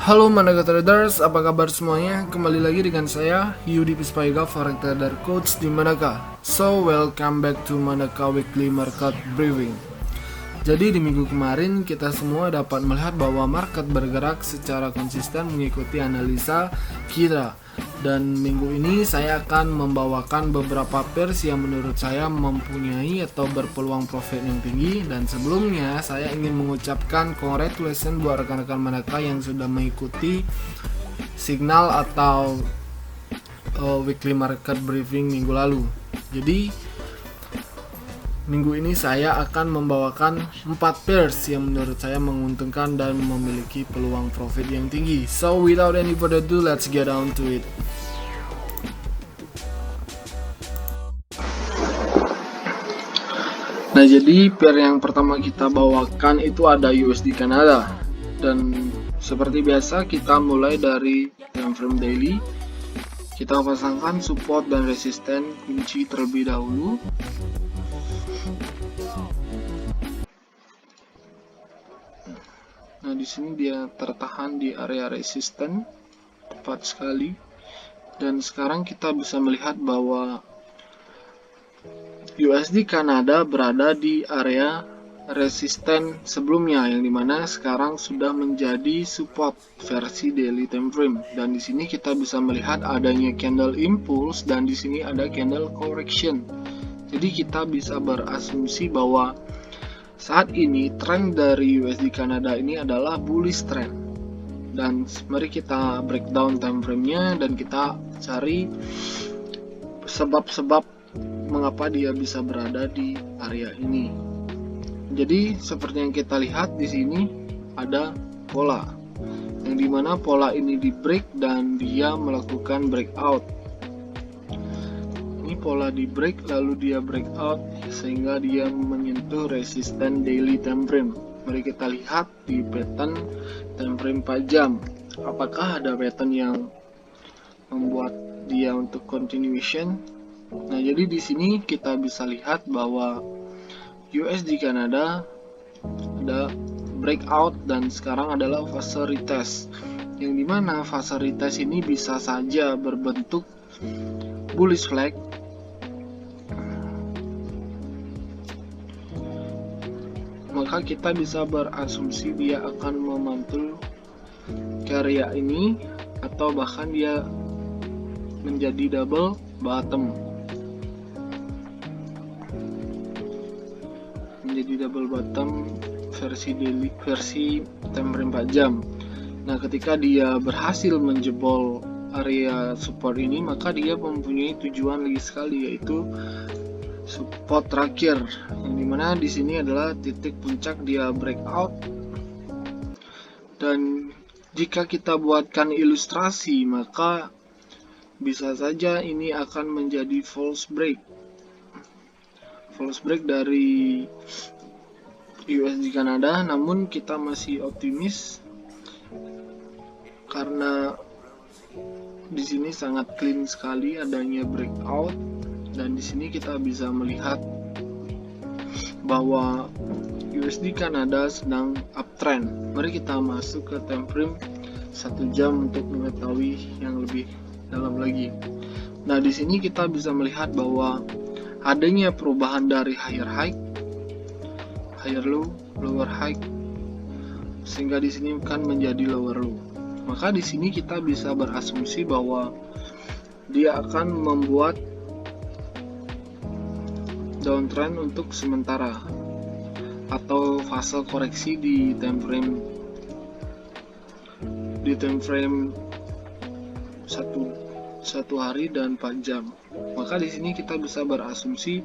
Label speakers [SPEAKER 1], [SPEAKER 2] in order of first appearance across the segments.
[SPEAKER 1] Halo Mandaga Traders, apa kabar semuanya? Kembali lagi dengan saya, Yudi Pispaiga, Forex Trader Coach di Mandaga. So, welcome back to Mandaga Weekly Market Briefing. Jadi di minggu kemarin kita semua dapat melihat bahwa market bergerak secara konsisten mengikuti analisa kita. Dan minggu ini saya akan membawakan beberapa pairs yang menurut saya mempunyai atau berpeluang profit yang tinggi. Dan sebelumnya saya ingin mengucapkan congratulations buat rekan-rekan Mandaga yang sudah mengikuti signal atau weekly market briefing minggu lalu. Jadi minggu ini saya akan membawakan 4 pairs yang menurut saya menguntungkan dan memiliki peluang profit yang tinggi. So without any further ado, let's get on to it. Nah, jadi pair yang pertama kita bawakan itu ada USD Kanada. Dan seperti biasa kita mulai dari time frame daily. Kita pasangkan support dan resisten kunci terlebih dahulu. Nah, di sini dia tertahan di area resisten tepat sekali. Dan sekarang kita bisa melihat bahwa USD Kanada berada di area resisten sebelumnya, yang dimana sekarang sudah menjadi support versi daily time frame. Dan di sini kita bisa melihat adanya candle impulse dan di sini ada candle correction. Jadi kita bisa berasumsi bahwa saat ini tren dari USD Kanada ini adalah bullish trend. Dan mari kita breakdown time frame-nya dan kita cari sebab-sebab mengapa dia bisa berada di area ini. Jadi seperti yang kita lihat di sini ada pola, yang dimana pola ini di break dan dia melakukan breakout. Ini pola di break lalu dia breakout sehingga dia menyentuh resisten daily time frame. Mari kita lihat di pattern time frame 4 jam. Apakah ada pattern yang membuat dia untuk continuation? Nah, jadi di sini kita bisa lihat bahwa USD Kanada ada breakout dan sekarang adalah fase retest, yang dimana fase retest ini bisa saja berbentuk bullish flag maka kita bisa berasumsi dia akan memantul ke area ini atau bahkan dia menjadi double bottom. Versi daily, versi time frame 4 jam. Nah, ketika dia berhasil menjebol area support ini, maka dia mempunyai tujuan lagi sekali, yaitu support terakhir, yang dimana di sini adalah titik puncak dia breakout. Dan jika kita buatkan ilustrasi, maka bisa saja ini akan menjadi false break dari USD Kanada, namun kita masih optimis karena di sini sangat clean sekali adanya breakout. Dan di sini kita bisa melihat bahwa USD Kanada sedang uptrend. Mari kita masuk ke time frame 1 jam untuk mengetahui yang lebih dalam lagi. Nah, di sini kita bisa melihat bahwa adanya perubahan dari higher high, higher low, lower high, sehingga di sini kan menjadi lower low. Maka di sini kita bisa berasumsi bahwa dia akan membuat downtrend untuk sementara atau fase koreksi di time frame satu hari dan 4 jam. Maka di sini kita bisa berasumsi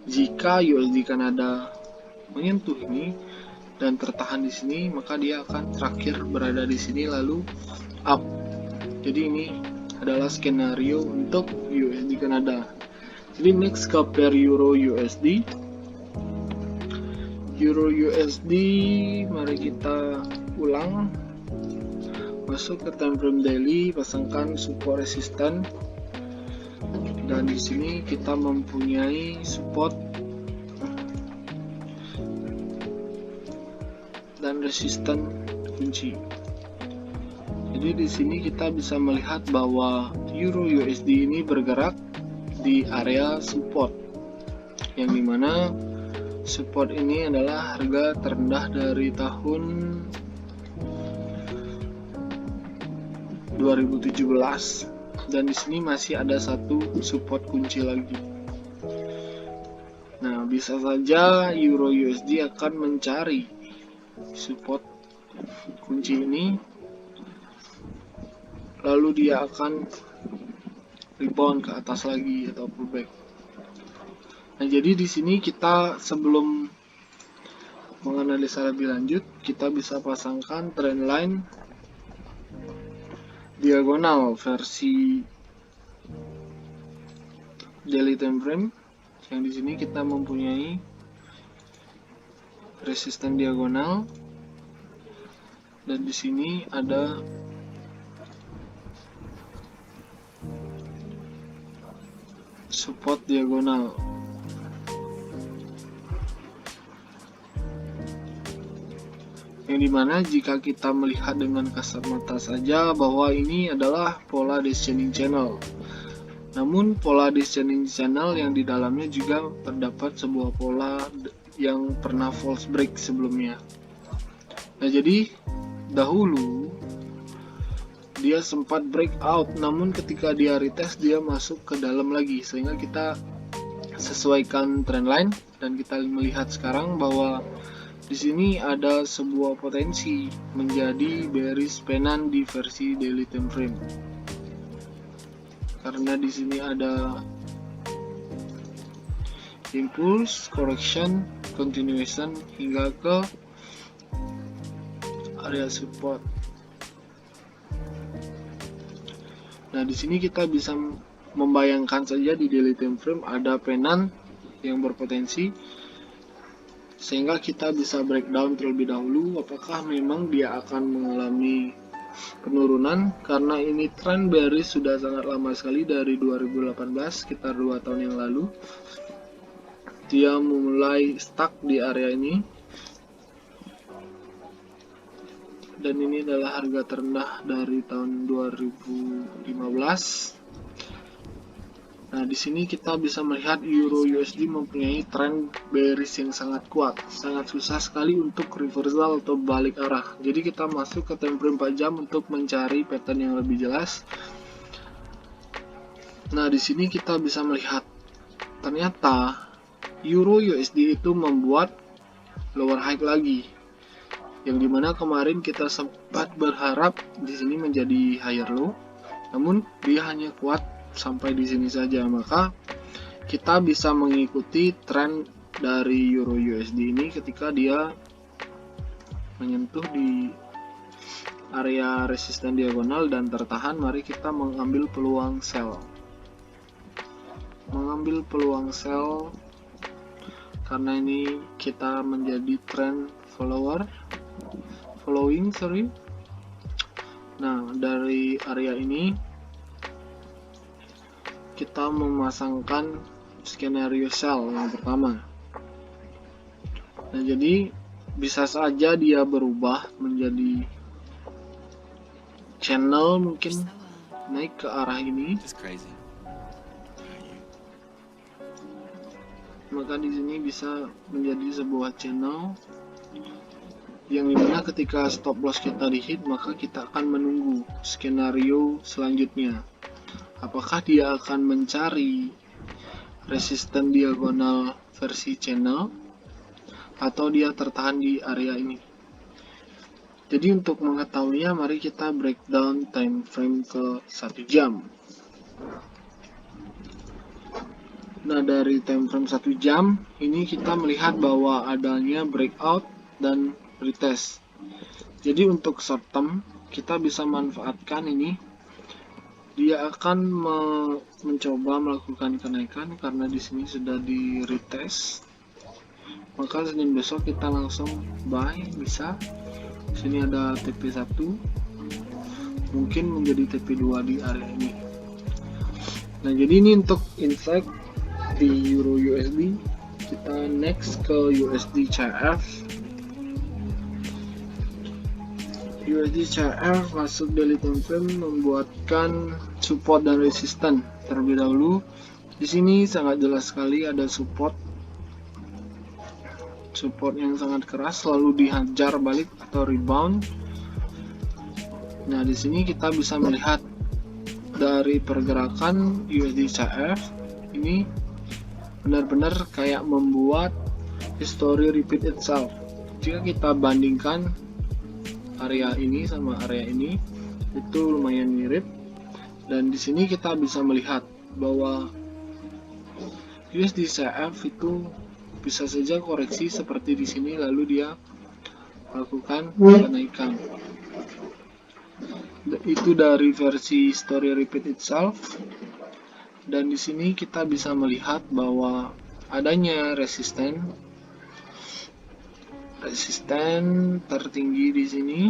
[SPEAKER 1] jika USD Kanada menyentuh ini dan tertahan di sini, maka dia akan terakhir berada di sini lalu up. Jadi ini adalah skenario untuk USD Kanada. Jadi next ke pair Euro USD. Euro USD, mari kita ulang. Masuk ke time frame daily, pasangkan support resisten. Dan di sini kita mempunyai support dan resisten kunci. Jadi di sini kita bisa melihat bahwa Euro USD ini bergerak di area support, yang dimana support ini adalah harga terendah dari tahun 2017, dan di sini masih ada satu support kunci lagi. Nah, bisa saja Euro USD akan mencari support kunci ini, lalu dia akan rebound ke atas lagi atau pullback. Nah, jadi di sini kita sebelum menganalisa lebih lanjut, kita bisa pasangkan trendline diagonal versi daily time frame, yang di sini kita mempunyai resisten diagonal dan di sini ada support diagonal. Yang dimana jika kita melihat dengan kasat mata saja bahwa ini adalah pola descending channel, namun pola descending channel yang di dalamnya juga terdapat sebuah pola yang pernah false break sebelumnya. Nah, jadi dahulu dia sempat breakout, namun ketika dia retest dia masuk ke dalam lagi, sehingga kita sesuaikan trendline dan kita melihat sekarang bahwa di sini ada sebuah potensi menjadi bearish pennant di versi daily time frame, karena di sini ada impulse, correction, continuation hingga ke area support. Nah, di sini kita bisa membayangkan saja di daily time frame ada pennant yang berpotensi, sehingga kita bisa breakdown terlebih dahulu apakah memang dia akan mengalami penurunan, karena ini tren bearish sudah sangat lama sekali dari 2018, sekitar 2 tahun yang lalu dia mulai stuck di area ini, dan ini adalah harga terendah dari tahun 2015. Nah, di sini kita bisa melihat Euro USD mempunyai tren bearish yang sangat kuat, sangat susah sekali untuk reversal atau balik arah. Jadi kita masuk ke time frame 4 jam untuk mencari pattern yang lebih jelas. Nah, di sini kita bisa melihat ternyata Euro USD itu membuat lower high lagi, yang dimana kemarin kita sempat berharap di sini menjadi higher low, namun dia hanya kuat sampai di sini saja. Maka kita bisa mengikuti tren dari Euro USD ini ketika dia menyentuh di area resisten diagonal dan tertahan. Mari kita mengambil peluang sell, karena ini kita menjadi trend following. Nah, dari area ini kita memasangkan skenario sell yang pertama. Nah, jadi bisa saja dia berubah menjadi channel, mungkin naik ke arah ini. Maka di sini bisa menjadi sebuah channel yang dimana ketika stop loss kita di hit, maka kita akan menunggu skenario selanjutnya. Apakah dia akan mencari resisten diagonal versi channel atau dia tertahan di area ini. Jadi untuk mengetahuinya, mari kita breakdown time frame ke 1 jam. Nah, dari time frame 1 jam ini kita melihat bahwa adanya breakout dan retest. Jadi untuk short term kita bisa manfaatkan ini, dia akan mencoba melakukan kenaikan karena di sini sudah di retest. Maka Senin besok kita langsung buy, bisa. Sini ada TP1, mungkin menjadi TP2 di area ini. Nah, jadi ini untuk insight di Euro USD. Kita next ke USD CHF. USD CF masuk daily time frame membuatkan support dan resisten. Terlebih dahulu di sini sangat jelas sekali ada support yang sangat keras lalu dihajar balik atau rebound. Nah, di sini kita bisa melihat dari pergerakan USD CF ini benar-benar kayak membuat history repeat itself. Jika kita bandingkan area ini sama area ini, itu lumayan mirip. Dan di sini kita bisa melihat bahwa USD CF itu bisa saja koreksi seperti di sini lalu dia melakukan kenaikan. Itu dari versi story repeat itself. Dan di sini kita bisa melihat bahwa adanya resisten tertinggi di sini,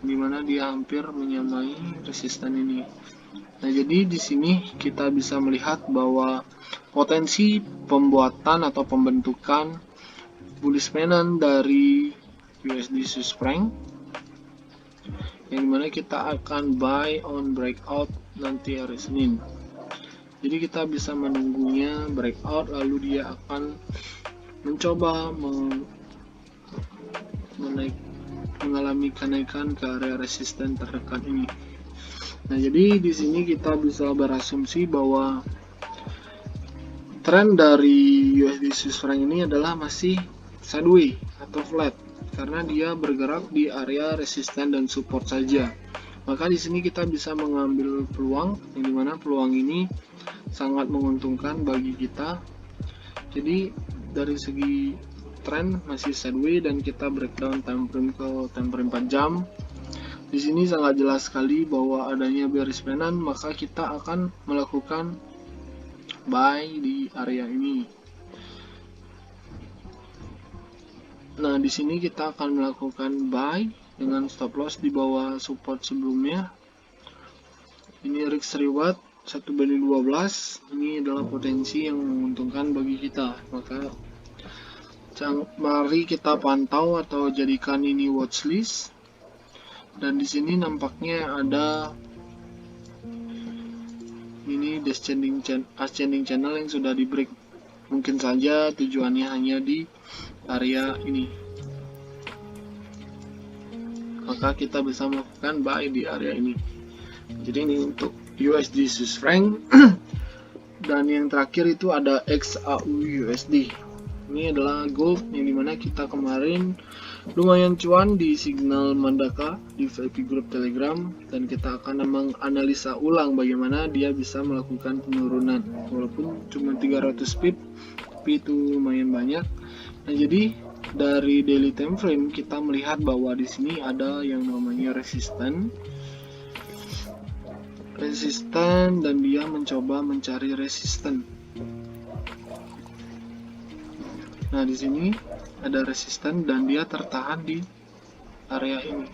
[SPEAKER 1] dimana dia hampir menyamai resisten ini. Nah, jadi di sini kita bisa melihat bahwa potensi pembuatan atau pembentukan bullish pennant dari USD Swiss franc, yang dimana kita akan buy on breakout nanti hari Senin. Jadi kita bisa menunggunya breakout lalu dia akan mencoba mengalami kenaikan ke area resisten terdekat ini. Nah, jadi di sini kita bisa berasumsi bahwa tren dari USD Swiss franc ini adalah masih sideways atau flat karena dia bergerak di area resisten dan support saja. Maka di sini kita bisa mengambil peluang, yang dimana peluang ini sangat menguntungkan bagi kita. Jadi dari segi tren masih sideways dan kita breakdown time frame ke time frame 4 jam. Di sini sangat jelas sekali bahwa adanya bearish pennant, maka kita akan melakukan buy di area ini. Nah, di sini kita akan melakukan buy dengan stop loss di bawah support sebelumnya. Ini risk reward 1/12. Ini adalah potensi yang menguntungkan bagi kita. Maka mari kita pantau atau jadikan ini watchlist. Dan di sini nampaknya ada ini ascending channel yang sudah di break. Mungkin saja tujuannya hanya di area ini. Maka kita bisa melakukan buy di area ini. Jadi ini untuk USD Swiss franc. Dan yang terakhir itu ada XAU USD. Ini adalah gold yang dimana kita kemarin lumayan cuan di signal Mandaka di VIP Group Telegram, dan kita akan menganalisa ulang bagaimana dia bisa melakukan penurunan walaupun cuma 300 pip, tapi itu lumayan banyak. Nah, jadi dari daily time frame kita melihat bahwa di sini ada yang namanya resisten dan dia mencoba mencari resisten. Nah, di sini ada resisten dan dia tertahan di area ini,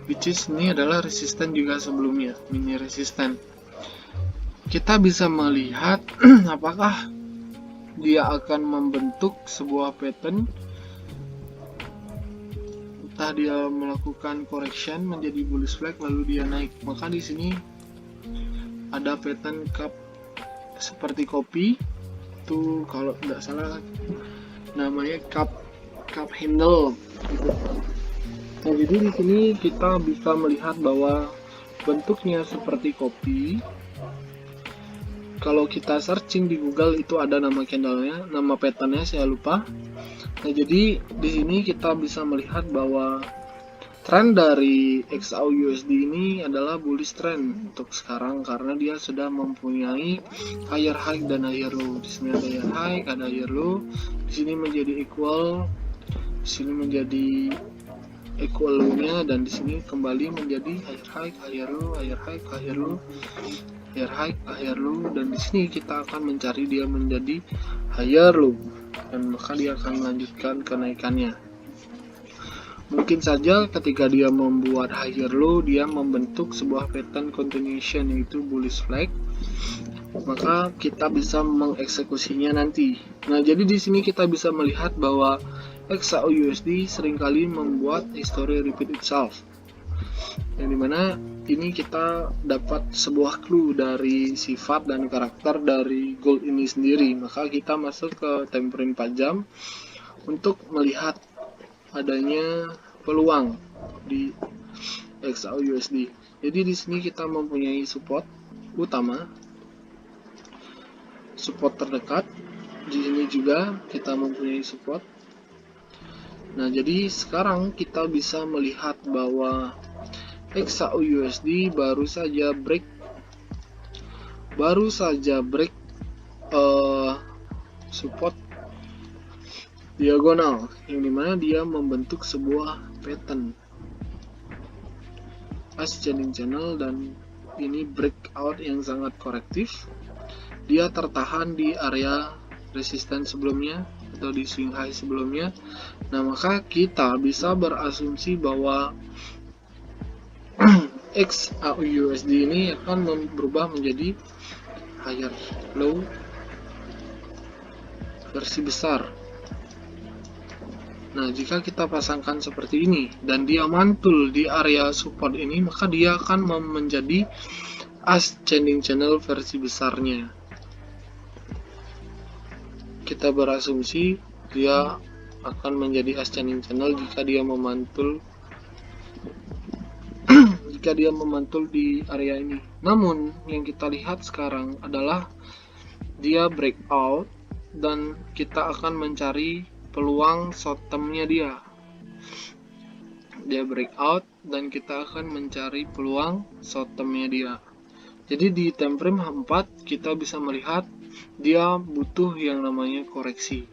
[SPEAKER 1] which is ini adalah resisten juga sebelumnya, mini resisten. Kita bisa melihat apakah dia akan membentuk sebuah pattern, entah dia melakukan correction menjadi bullish flag lalu dia naik. Maka di sini ada pattern cup seperti kopi itu, kalau tidak salah namanya cup handle. Nah, jadi di sini kita bisa melihat bahwa bentuknya seperti kopi. Kalau kita searching di Google itu ada nama candlenya, nama patternnya saya lupa. Nah, jadi di sini kita bisa melihat bahwa tren dari XAU USD ini adalah bullish trend untuk sekarang karena dia sudah mempunyai higher high dan higher low. Di sini ada higher high, ada higher low. Di sini menjadi equal, di sini menjadi equal low-nya, dan di sini kembali menjadi higher high, higher low, higher high, higher low, higher high, higher low, dan di sini kita akan mencari dia menjadi higher low, dan maka dia akan melanjutkan kenaikannya. Mungkin saja ketika dia membuat higher low, dia membentuk sebuah pattern continuation yaitu bullish flag. Maka kita bisa mengeksekusinya nanti. Nah, jadi di sini kita bisa melihat bahwa XAUUSD seringkali membuat history repeat itself, yang dimana ini kita dapat sebuah clue dari sifat dan karakter dari gold ini sendiri. Maka kita masuk ke time frame 4 jam untuk melihat adanya peluang di XAUUSD. Jadi di sini kita mempunyai support utama, support terdekat. Di sini juga kita mempunyai support. Nah, jadi sekarang kita bisa melihat bahwa XAUUSD baru saja break support diagonal, yang dimana dia membentuk sebuah pattern ascending channel, dan ini breakout yang sangat korektif. Dia tertahan di area resisten sebelumnya atau di swing high sebelumnya. Nah, maka kita bisa berasumsi bahwa XAUUSD ini akan berubah menjadi higher low versi besar. Nah, jika kita pasangkan seperti ini dan dia mantul di area support ini, maka dia akan menjadi ascending channel versi besarnya. Kita berasumsi dia akan menjadi ascending channel jika dia memantul di area ini. Namun yang kita lihat sekarang adalah dia breakout dan kita akan mencari peluang short termnya dia. Dia breakout dan kita akan mencari peluang short termnya dia. Jadi di time frame 4 kita bisa melihat dia butuh yang namanya koreksi.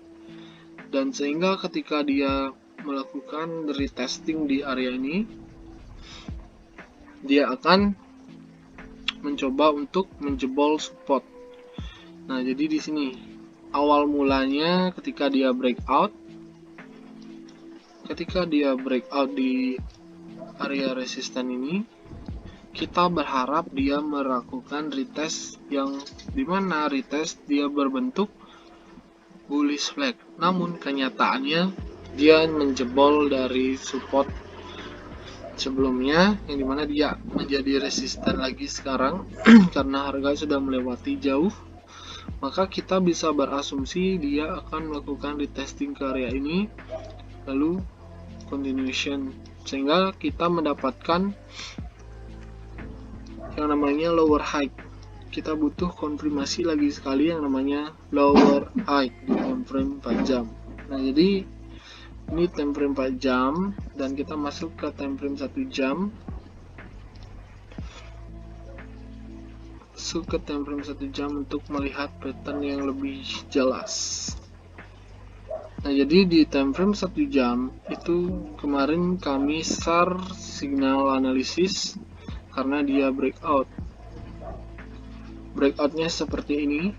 [SPEAKER 1] Dan sehingga ketika dia melakukan retesting di area ini, dia akan mencoba untuk menjebol support. Nah, jadi di sini awal mulanya ketika dia breakout di area resisten ini, kita berharap dia melakukan retest, yang dimana retest dia berbentuk bullish flag. Namun kenyataannya dia menjebol dari support sebelumnya, yang dimana dia menjadi resisten lagi sekarang karena harga sudah melewati jauh. Maka kita bisa berasumsi dia akan melakukan retesting ke area ini lalu continuation, sehingga kita mendapatkan yang namanya lower high. Kita butuh konfirmasi lagi sekali yang namanya lower high di time frame 4 jam. Nah, jadi ini time frame 4 jam dan kita masuk ke time frame 1 jam. Ke time frame 1 jam untuk melihat pattern yang lebih jelas. Nah, jadi di time frame 1 jam itu kemarin kami share signal analisis karena dia breakout. Breakoutnya seperti ini,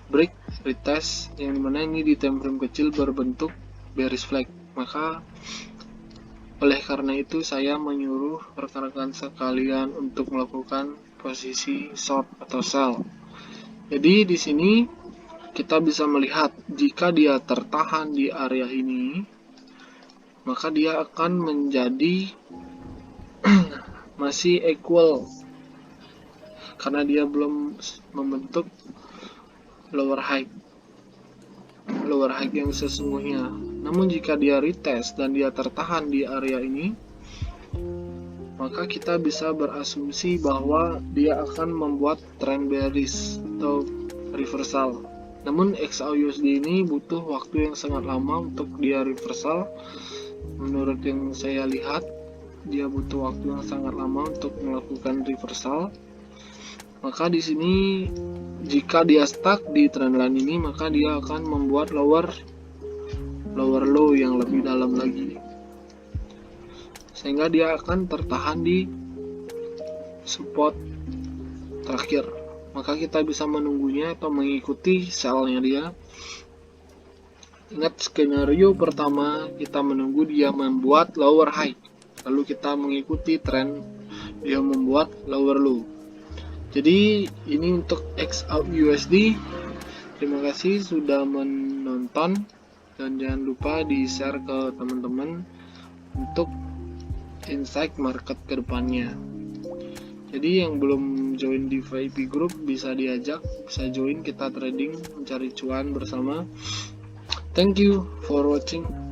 [SPEAKER 1] break retest, yang dimana ini di time frame kecil berbentuk bearish flag. Maka oleh karena itu saya menyuruh rekan-rekan sekalian untuk melakukan posisi short atau sell. Jadi di sini kita bisa melihat jika dia tertahan di area ini, maka dia akan menjadi masih equal karena dia belum membentuk lower high yang sesungguhnya. Namun jika dia retest dan dia tertahan di area ini, maka kita bisa berasumsi bahwa dia akan membuat trend bearish atau reversal. Namun XAUUSD ini butuh waktu yang sangat lama untuk dia reversal. Menurut yang saya lihat, dia butuh waktu yang sangat lama untuk melakukan reversal. Maka di sini jika dia stuck di trendline ini, maka dia akan membuat lower low yang lebih dalam lagi, sehingga dia akan tertahan di support terakhir. Maka kita bisa menunggunya atau mengikuti sellnya dia. Ingat, skenario pertama kita menunggu dia membuat lower high, lalu kita mengikuti tren dia membuat lower low. Jadi ini untuk XAUUSD Terima kasih sudah menonton dan jangan lupa di-share ke teman-teman untuk insight market kedepannya. Jadi yang belum join di VIP group bisa diajak, bisa join kita trading mencari cuan bersama. Thank you for watching.